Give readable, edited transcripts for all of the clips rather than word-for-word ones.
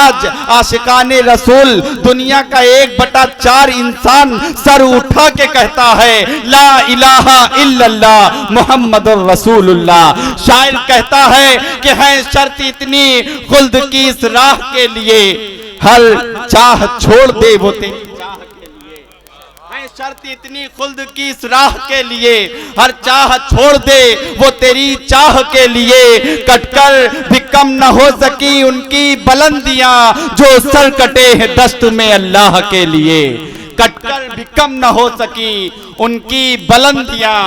आज आशिकाने रसूल दुनिया का 1/4 इंसान सर उठा के कहता है ला इलाहा इल्लल्लाह मुहम्मदुर रसूलुल्लाह। शायर कहता है कि है शर्त इतनी खुल्द की इस राह के लिए, हर चाह छोड़ दे वो तेरी चाह के लिए। है शर्त इतनी खुल्द की इस राह के लिए, हर चाह छोड़ दे वो तेरी चाह के लिए। कटकर भी कम न हो सकी उनकी बुलंदियां, जो सर कटे हैं दस्त में अल्लाह के लिए। कटकर भी कम न हो सकी उनकी बुलंदियां,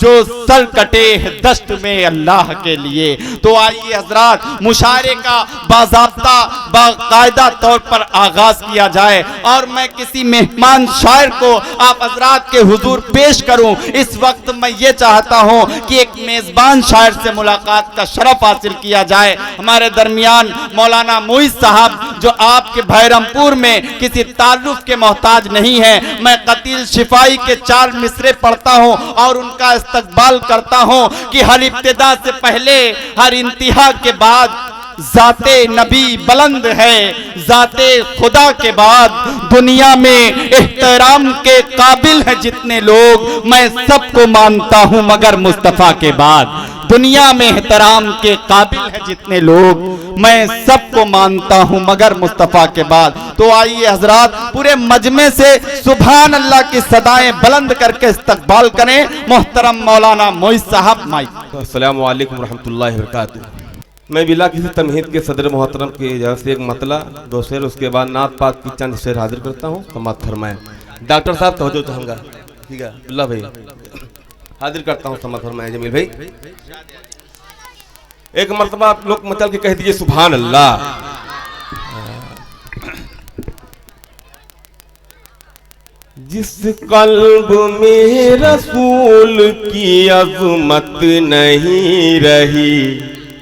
जो सर कटे दस्त में अल्लाह के लिए। तो आइए हजरात, मुशायरे का बाज़ाब्ता बाकायदा तौर पर आगाज किया जाए और मैं किसी मेहमान शायर को आप हजरात के हुजूर पेश करूं। इस वक्त मैं ये चाहता हूं कि एक मेज़बान शायर से मुलाकात का शरफ हासिल किया जाए। हमारे दरमियान मौलाना मुईज़ साहब, जो आपके भैरमपुर में किसी ताल्लुफ के मोहताज नहीं है। मैं कतील शिफाई के 4 मिसरे पढ़ता हूं और उनका इस्तकबाल करता हूं कि हर इब्तिदा से पहले, हर इंतहा के बाद जाते नबी बुलंद है, जाते खुदा के बाद दुनिया में एहतराम के काबिल है जितने लोग, मैं सबको मानता हूं मगर मुस्तफा के बाद। दुनिया में एहतराम के काबिल है जितने लोग, मैं सबको मानता हूं मगर मुस्तफा के बाद। तो आइए हजरात, पूरे मजमे से सुभान अल्लाह की सदाएं बुलंद करके इस्तकबाल करें। मोहतरम मौलाना मुईज़ साहब माइक। अस्सलामु अलैकुम रहमतुल्लाहि व बरकातुहू। मैं बिला किसी तमहीद के सदर मोहतरम की इजाज़त से एक मतला 2 शेर, उसके बाद नात पाक की चंद शेर हाजिर करता हूँ। समाअत फरमाएं। डॉक्टर साहब तवज्जो चाहूँगा, ठीक है अब्दुल्ला भाई हाजिर करता हूँ। समाअत फरमाएं जमील भाई। एक मरतबा आप लोग मचल के कह दीजिए सुभान अल्लाह। जिस कल्ब में रसूल की अज़मत नहीं रही,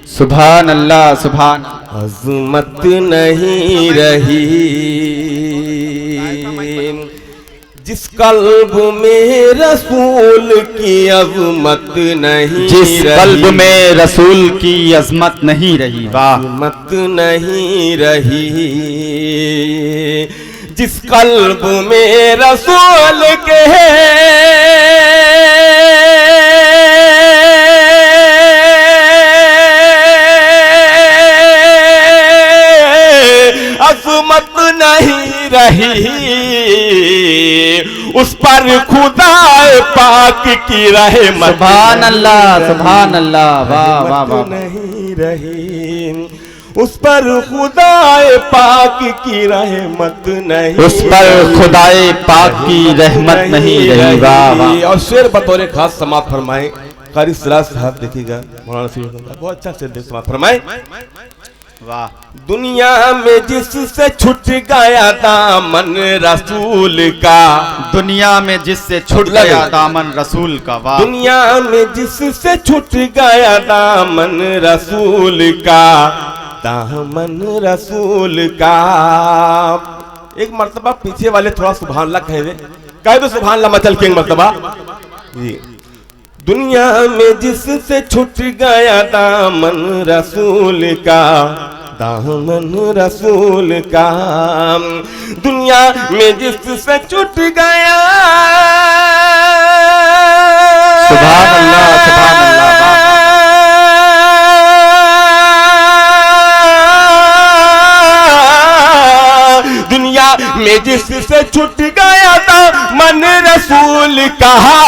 सुभान अल्लाह, सुभान अज़मत नहीं रही। जिस कल्ब में रसूल की अज़मत नहीं, जिस कल्ब में रसूल की अज़मत नहीं रही, वाह, अज़मत नहीं रही। जिस कल्ब में रसूल के अज़मत नहीं रही, उस पर खुदाए पाक की रहमत, सुभान अल्लाह, सुभान अल्लाह, वाह वाह वाह, नहीं रही। उस पर खुदाए पाक की रहमत नहीं, उस पर खुदाए पाक की रहमत नहीं रही, वाह वाह। और शेर बतौर खास समाअत फरमाए कारी सिराज साहब, देखिएगा मौलाना साहब बहुत अच्छा शेर समाअत फरमाए। वाह। दुनिया में जिससे छूट गया दामन रसूल का, दुनिया में जिससे छूट गया दामन रसूल का, वाह। दुनिया में जिससे छूट गया दामन रसूल का, दामन रसूल का। एक मर्तबा पीछे वाले थोड़ा सुभान अल्लाह कह दो सुभान अल्लाह मचल के एक मर्तबा जी। दुनिया में जिससे छूट गया दामन रसूल का, दामन रसूल का। दुनिया में जिससे छूट गया, सुभान अल्लाह, सुभान अल्लाह, दुनिया में जिससे छूट गया था मन रसूल कहा,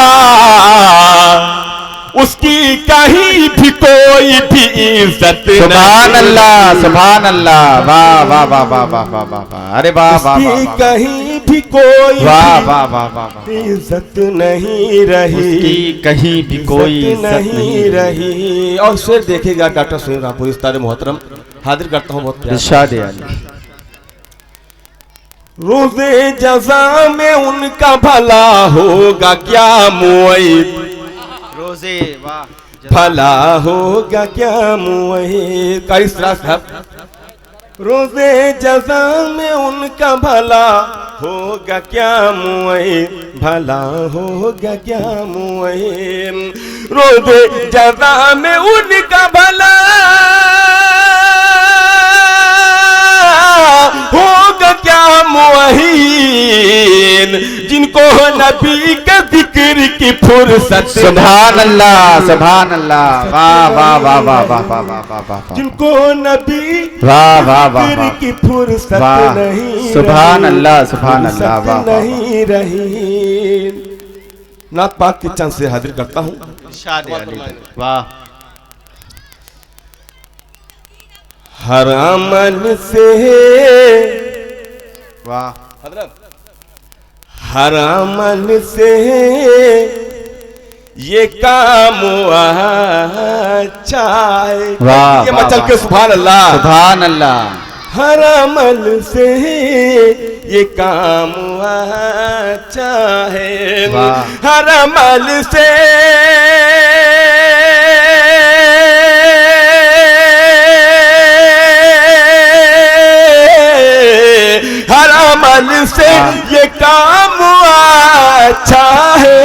उसकी कहीं भी कोई भी इज्जत, सुभान अल्लाह, सुभान अल्लाह, वाह वाह वाह वाह वाह वाह वाह, अरे वाह वाह वाह, कहीं भी कोई वाह वाह वाह वाह, इज्जत नहीं रही, उसकी कहीं भी कोई इज्जत नहीं रही। और शेर देखेगा डॉक्टर सुनील रामपुरी उस्ताद मोहतरम, हाजिर करता हूँ बहुत इरशाद अली। रोज़े जज़ा में उनका भला होगा क्या मुईद, रोज़े वाह भला होगा क्या मुईद। कारी सिराज साहब, रोज़े जज़ा में उनका भला होगा क्या मुईद, भला होगा क्या मुईद। रोज़े जज़ा में उनका भला नबी के जिक्र की फुर्सत सुभान अल्लाह, सुभान अल्लाह, वाह वाह वाह वाह वाह वाह वाह वाह वाह, जिनको नबी वाह वाह वाह जिक्र वाह, की फुर्सत वाह, नहीं सुभान रही, अल्लाह, सुभान अल्लाह, फुर्सत वाह, वाह, नहीं रही। नात पाक के चंद से हाजिर करता हूँ। वाह। हर अमल से वाह, हर अमल से ये काम अच्छा है। वाह, ये वाह, मचल वाह, के सुभान अल्लाह। सुभान अल्लाह, हर अमल से ये काम अच्छा है। वाह। हर अमल से हर अमल से ये काम अच्छा है।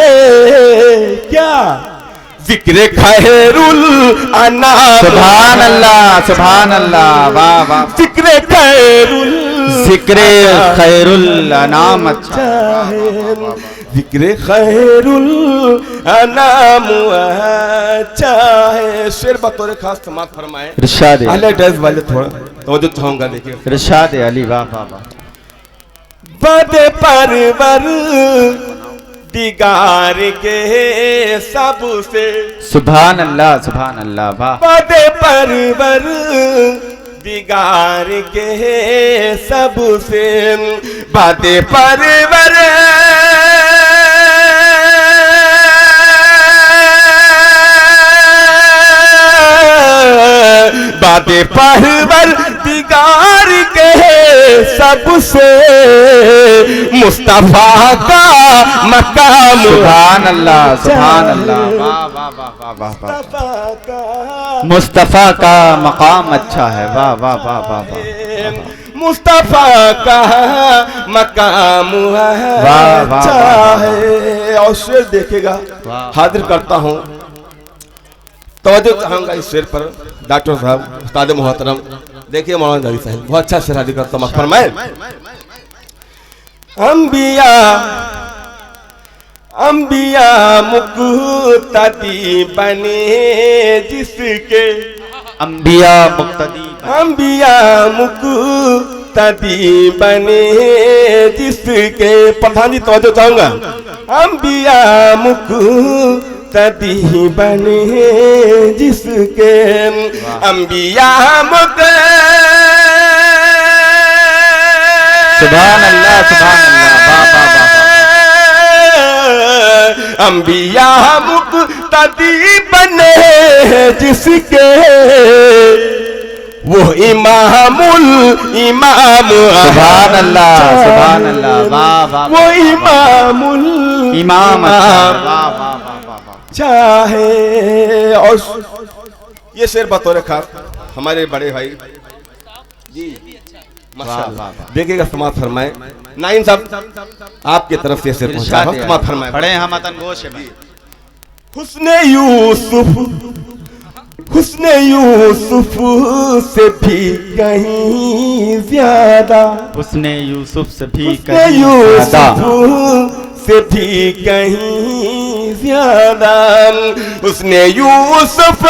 क्या जिक्र खैरुल अनाम, सुभान अल्लाह, सुभान अल्लाह, वाह वाह, जिक्र खैरुल जिक्र खैरुल अनाम अच्छा है। जिक्र खैरुल अनाम अच्छा है। शेर बतौर खास समाप्त फरमाए। इरशाद अहले ड्रेस वाले थोड़ा तवज्जो चाहूंगा। देखिए इरशाद अली, वाह वाह वाह, बद परवर दिगार के सबसे, सुभान अल्लाह, सुभान अल्लाह, वाह, बद परवर दिगार के सबसे, बद परवर बातें परवर दिगार के सबसे, मुस्तफा का मकाम, सुभान अल्लाह, सुभान अल्लाह, वाह वाह वाह वाह वाह वाह, मुस्तफा का मकाम अच्छा है, वाह वाह वाह वाह वाह, मुस्तफा का मकाम अच्छा है। और शेर देखेगा, हाजिर करता हूँ। तवज्जो चाहूंगा इस शेर पर। डॉक्टर साहब, उस्ताद मोहतरम, देखिए मौलाना जावेद साहब, बहुत अच्छा शेर हाजिर करता हूँ। फरमाए, अंबिया अंबिया मुक्तदी बने जिसके, अंबिया मुक्तदी, अंबिया मुक्तदी बने जिसके। प्रधान जी तवज्जो चाहूंगा। अंबिया मुक्तदी बने जिसके, अंबिया सुभान अल्लाह, सुभान अल्लाह, वाह वाह वाह, अंबिया मुक्तदी बने जिसके, वो इमामुल इमाम, सुभान अल्लाह, सुभान अल्लाह, वाह वाह, वो इमामुल इमाम, वाह वाह वाह वाह, चाहे। और ये शेर बतौर खास हमारे बड़े भाई जी, माशाअल्लाह, देखिएगा समाप्त फरमाए। नाइन साहब, आपके तरफ से शेर पहुंचा है, समाप्त फरमाए। बड़े हम मतन गोश है। हुस्ने यूसुफ, हुस्ने यूसुफ से भी कहीं ज्यादा, उसने यूसुफ से भी हुस्ने यूसुफ से भी कहीं ज्यादा, उसने यूसुफ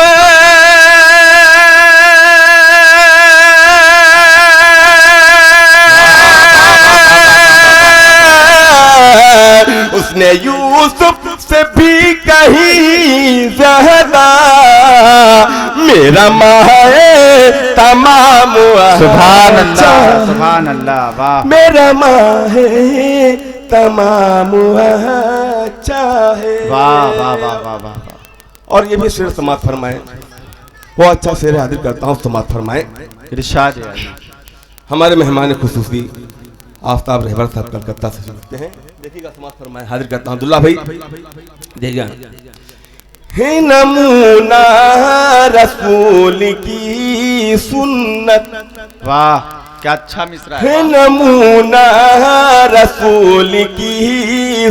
उसने यूसुफ से भी कहीं ज्यादा मेरा माहे तमाम, सुभान अल्लाह, सुभान अल्लाह, वाह, मेरा माहे तमाम अच्छा है। वाह वाह वाह वाह वाह। और ये भी शेर समाप्त फरमाए। वो अच्छा शेर हाजिर करता हूँ, समाप्त फरमाए। इरशाद है अली। हमारे मेहमान खुसूसी आफ्ताब रहबर साहब कलकत्ता से सुनते हैं। देखिएगा, समाप्त फरमाए, हाजिर करता हूँ। अब्दुल्ला भाई देखिएगा। है नमूना रसूल की सुन्नत, वाह क्या अच्छा मिसरा है नमूना रसूल की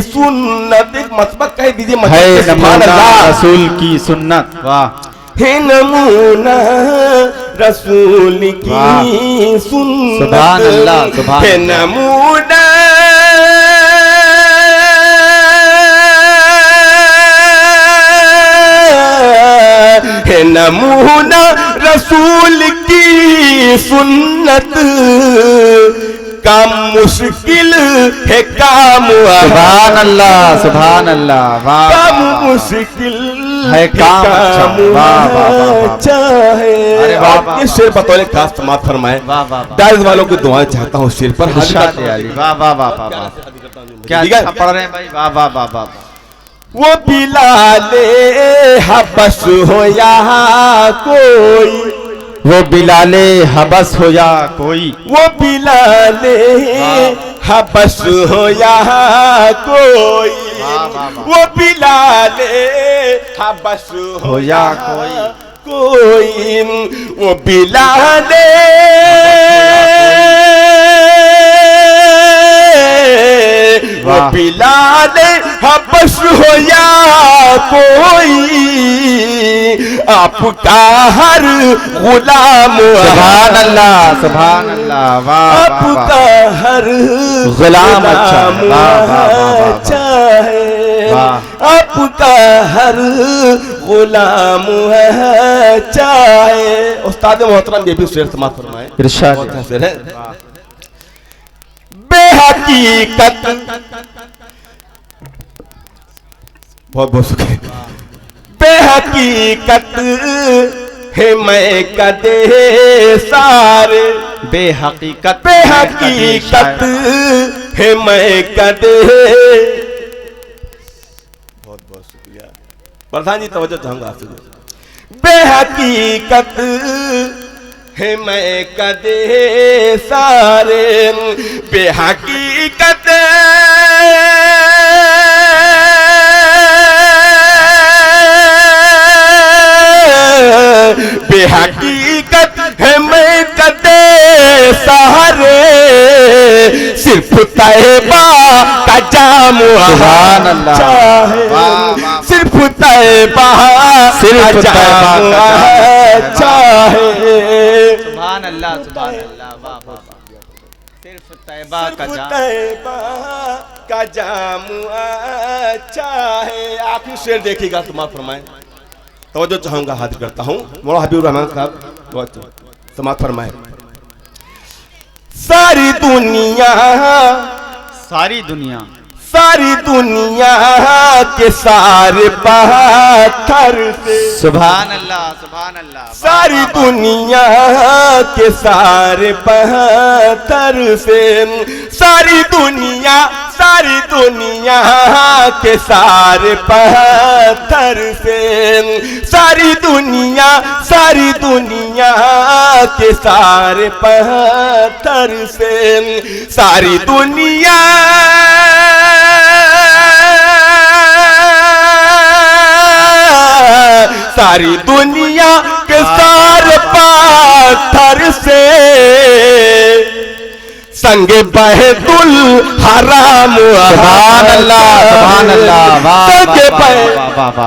सुन्नत। एक मसबक कह दीजिए, है नमूना रसूल की सुन्नत, वाह, है नमूना रसूल की सुन्नत, सुभान अल्लाह, सुभान है नमूना है नमूना रसूल की सुन्नत, काम मुश्किल है काम, सुभान अल्लाह, सुभान अल्लाह, वाह, काम मुश्किल है काम, चाहे। अरे वाह, आपके शेर बतौले खास समाप्त फरमाए। वाह, वाह, दाइज वालों की दुआएं चाहता हूँ शेर पर। इरशाद अली, वाह वाह वाह वाह वाह, क्या ठीक है? अच्छा पढ़ रहे हैं भाई, वाह वाह वाह वाह। वो बिलाले हबस हो या कोई, वो बिलाले हबस हो या कोई, वो बिलाले हबस हो या कोई, वो बिलाले हबस हो या कोई, वो बिलाले वो बिलाले हबस हो या कोई, आपका हर गुलाम, सुभान अल्लाह, सुभान अल्लाह, वाह, आपका हर गुलाम अच्छा, चाहे, आपका हर गुलाम है चाहे। उस्ताद मोहतरम ये भी शेर समाप्त फरमाए। इरशाद शेर है। बेहकीकत, बहुत बहुत शुक्रिया। बेहकीकत है मैं कदे सारे, बेहकीकत, बेहकीकत है मैं कदे। बहुत बहुत शुक्रिया प्रधान जी, तवज्जो चाहूंगा आपसे। बेहकीकत है मैं कदे सारे, बेहकीकत बेहकीकत है मैं कदे सहारे, सिर्फ तैबा का जाम सुभान अल्लाह, चाहे, सिर्फ तैबा सिर्फ का जाम चाहे। सुभान अल्लाह, सुभान अल्लाह, वाह वाह वाह, सिर्फ तैबा का जाम, तैबा का जाम चाहे। आखिरी शेर देखिएगा, समाप्त फरमाए। तवज्जो चाहूंगा, हाजिर करता हूँ मौलाना हबीब रहमान साहब, समाप्त फरमाए। सारी दुनिया, सारी दुनिया, सारी दुनिया के सारे पत्थर से, सुभान अल्लाह, सुभान अल्लाह, सारी दुनिया के सारे पत्थर से, सारी दुनिया, सारी दुनिया के सारे पत्थर से, सारी दुनिया, सारी दुनिया के सारे पत्थर से, सारी दुनिया सारी दुनिया के सारे पत्थर से, संगे बहतुल हराम, सुभान अल्लाह, सुभान अल्लाह, वाह संगे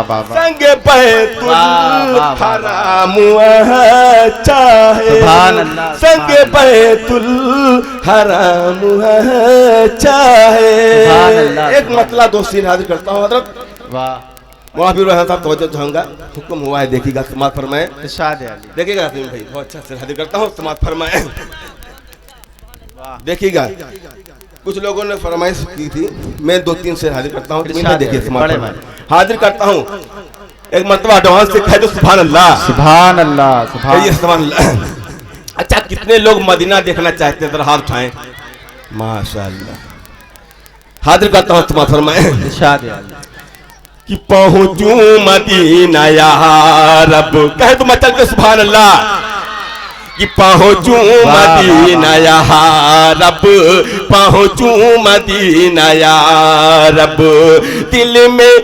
वाह, संगे बहतुल हराम चाहे, सुभान अल्लाह, संगे बहतुल हराम चाहे। एक मतला दो शेर हाजिर करता हूँ हजरत। वाह, मुआविर रहमान साहब, तवज्जो चाहूंगा, हुक्म हुआ है, देखिएगा, समाप्त फरमाए। इरशाद अली, देखिएगा भाई, बहुत अच्छा से हाजिर करता हूँ, समाप्त फरमाए। देखिएगा, कुछ लोगों ने फरमाइश की थी, मैं 2-3 शेर हाजिर करता हूँ, देखिए समाप्त फरमाए। हाजिर करता हूँ, एक मर्तबा एडवांस से कह दो सुभान अल्लाह, सुभान अल्लाह, सुभान अल्लाह। अच्छा, कितने लोग मदीना देखना चाहते हैं, जरा हाथ उठाएं। माशाअल्लाह। हाजिर करता हूँ, समाप्त फरमाए। इरशाद अली, कि पहुंचूं मदीना या रब, कहे तो मचल के सुभान अल्लाह। कि पहुंचूं मदीना या रब, पहुंचूं मदीना या रब, दिल में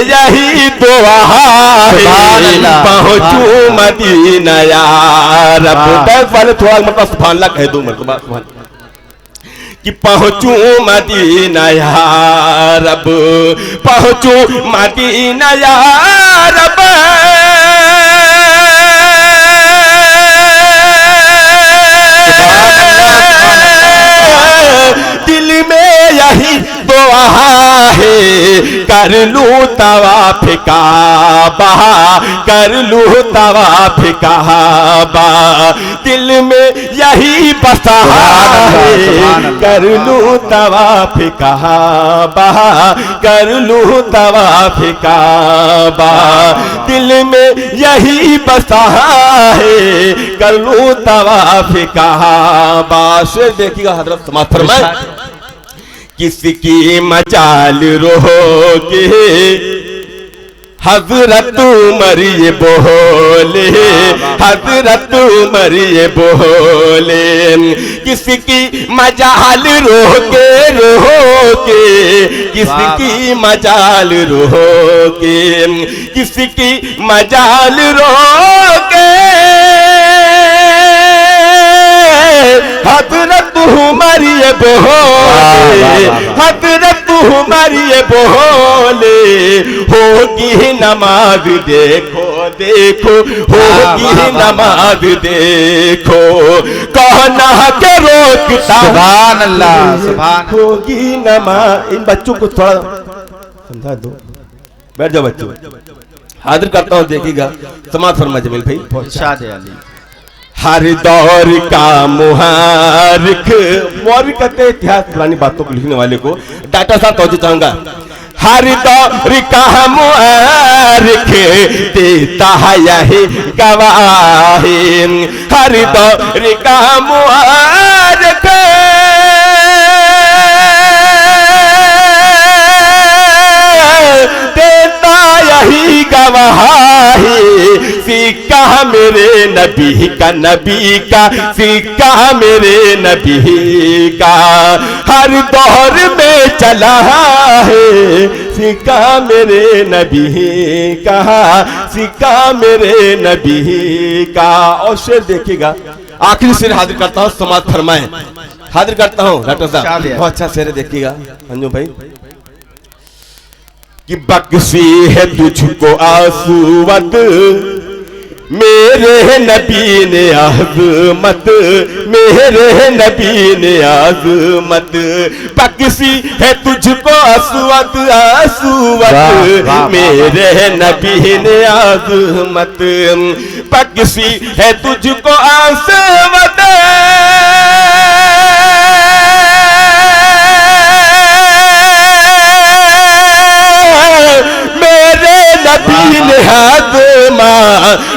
यही दुआ है, पहुंचूं मदीना या रब। वाले थोड़ा मतलब सुभान अल्लाह कह दो, मर्तबा सुभान, कि पहुंचूं मदीना या रब, पहुंचूं मदीना या रब, दिल में यही दुआ है, कर लूं तवाफ काबा, कर लूं तवाफ काबा, दिल में यही बसा है, कर लूं तवाफ काबा, कर लूं तवाफ काबा, दिल में यही बसा है, कर लूं तवाफ काबा। शेर देखिएगा हजरत समाज फरमाए, किसकी मजाल रोके हजरत उमर ये बोले, हजरत उमर ये बोले, किसकी मजाल रोके रोके, किसकी मजाल रोके, किसकी मजाल रोके, हजरत उमर ये बोले, हजरत उमर ये बोले, होगी नमाज देखो देखो, होगी नमाज देखो, कहना के रोकता, सुभान अल्लाह, सुभान, होगी नमाज। इन बच्चों को थोड़ा समझा दो, बैठ जाओ बच्चों, हाजिर करता हूँ, देखिएगा समाज फरमा जमील भाई। इरशाद अली, हर दौर का मुहारिक, मुहारिक कहते हैं इतिहास पुरानी बातों को लिखने वाले को। डॉक्टर साहब तवज्जो चाहूंगा, हर दौर का मुहारिक देता है यही गवाही, हर दौर का मुहारिक देता यही गवाही, सिक्का मेरे नबी का, नबी का सिक्का मेरे नबी का, हर दौर में चला है, सिक्का मेरे नबी का, सिक्का मेरे नबी का। और शेर देखिएगा, आखिरी शेर हाजिर करता हूँ, समाज फरमाए, हाजिर करता हूँ डॉक्टर साहब, बहुत अच्छा शेर देखिएगा अंजुम भाई, कि बख्शी है तुझको आसूवत मेरे नबी ने अज़मत, मेरे नबी ने अज़मत, बख्शी है तुझको आसूवत, आसूवत मेरे नबी ने अज़मत, बख्शी है तुझको आसूवत, नबी ने हाज़मा,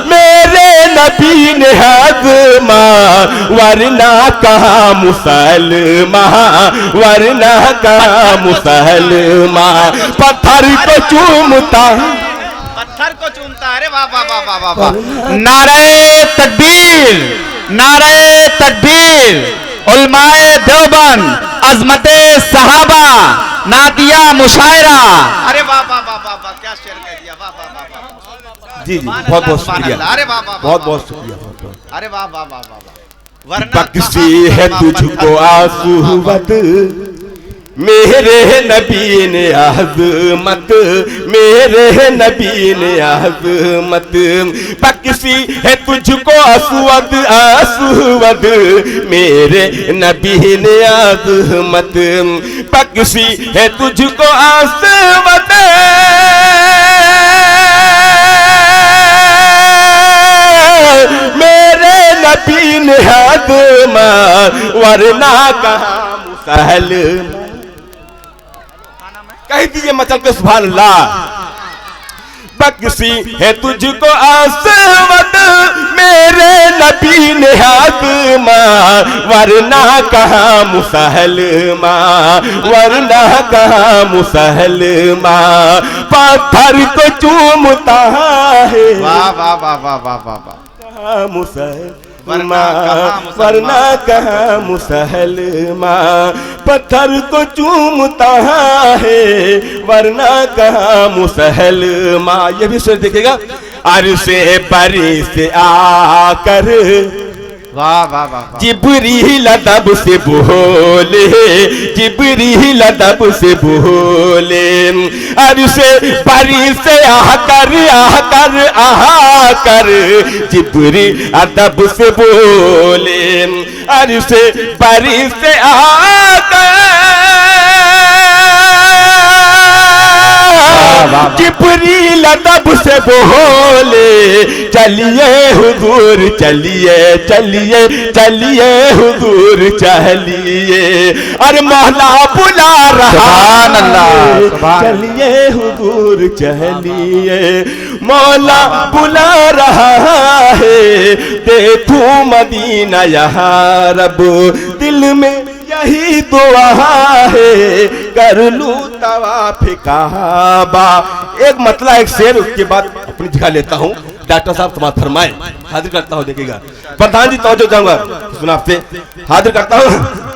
मेरे नबी ने हाज़मा, वरना कहाँ मुसलमान, वरना कहाँ मुसलमान, पत्थर को चूमता, पत्थर को चूमता। अरे वाह वाह वाह वाह वाह, नारे तकबीर, नारे तकबीर, उलमाए देवबंद, अजमते सहाबा, नादिया मुशायरा। अरे वाह वाह वाह वाह वाह, क्या शेर कह दिया, वाह वाह वाह वाह, जी जी बहुत बहुत शुक्रिया, अरे वाह वाह, बहुत बहुत शुक्रिया, अरे वाह वाह वाह वाह, बख्शी है तुझको आसूवत मेरे नबी ने अज़मत, मेरे नबी ने अज़मत, बख्शी है तुझको आसूवत, आसूवत मेरे नबी ने अज़मत, बख्शी है तुझको आसूवत, मेरे नबी ने अज़मत, वरना कहाँ मुसलमान। कह दीजिए मचल के सुभान अल्लाह, बख्शी है तुझको आसूवत मेरे नबी ने अज़मत, वरना कहाँ मुसलमान, वरना कहाँ मुसलमान, पत्थर को चूमता है, वाह वाह वाह वाह वाह वाह वाह, कहाँ मुसलमान, वरना कहाँ मुसलमान, पत्थर को चूमता है, वरना कहाँ मुसलमान। ये भी शेर देखिएगा, अरसे परी से आकर, वाह वाह वाह, जिब्रील अदब से बोले, जिब्रील अदब से बोले, अरसे परी से आकर, आकर आकर, जिब्रील अदब से बोले, अरसे परी से आकर, जिब्रील अदब से बोले चलिए हुजूर चलिए चलिए चलिए हुजूर चलिए, अरे मौला बुला रहा सुभान अल्लाह, सुभान चलिए हुजूर चलिए, मौला बुला रहा है देखूं मदीना यहाँ रब, दिल में यही दुआ है कर लूं तवाफ काबा। एक मतला एक शेर, उसके बाद अपनी जगह लेता हूँ, डॉक्टर साहब समाप्त फरमाए, हाजिर करता हूँ, देखिएगा प्रधान जी तवज्जो जाऊंगा, सुना आपसे हाजिर करता हूँ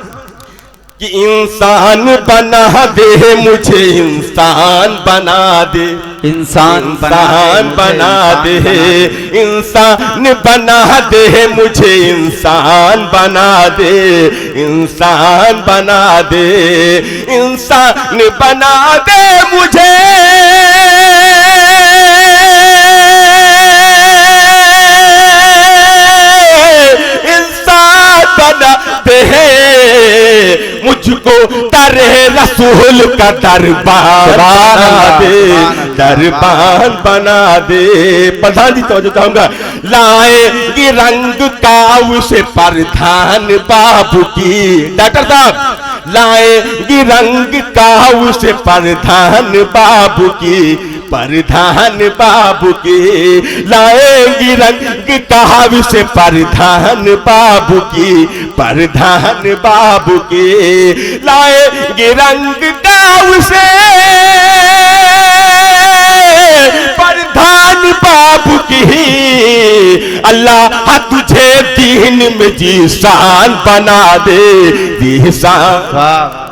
कि इंसान बना दे मुझे, इंसान बना दे, इंसान बना दे, इंसान बना दे मुझे, इंसान बना दे, इंसान बना दे, इंसान बना दे मुझे, इंसान बना दे मुझको, तारे रसूल का दरबार बना दे, दरबार बना दे। प्रधान जी तो जो चाहूंगा, लाएंगे रंग काऊ से प्रधान बाबू की, डॉक्टर साहब लाएंगे रंग काऊ से प्रधान बाबू की, प्रधान बाबू की लाएंगी रंग कहाव से, प्रधान बाबू की, प्रधान बाबू की लाएंगी रंग काव से, प्रधान बाबू की। अल्लाह तुझे दीन में जीसान बना दे, जीसान।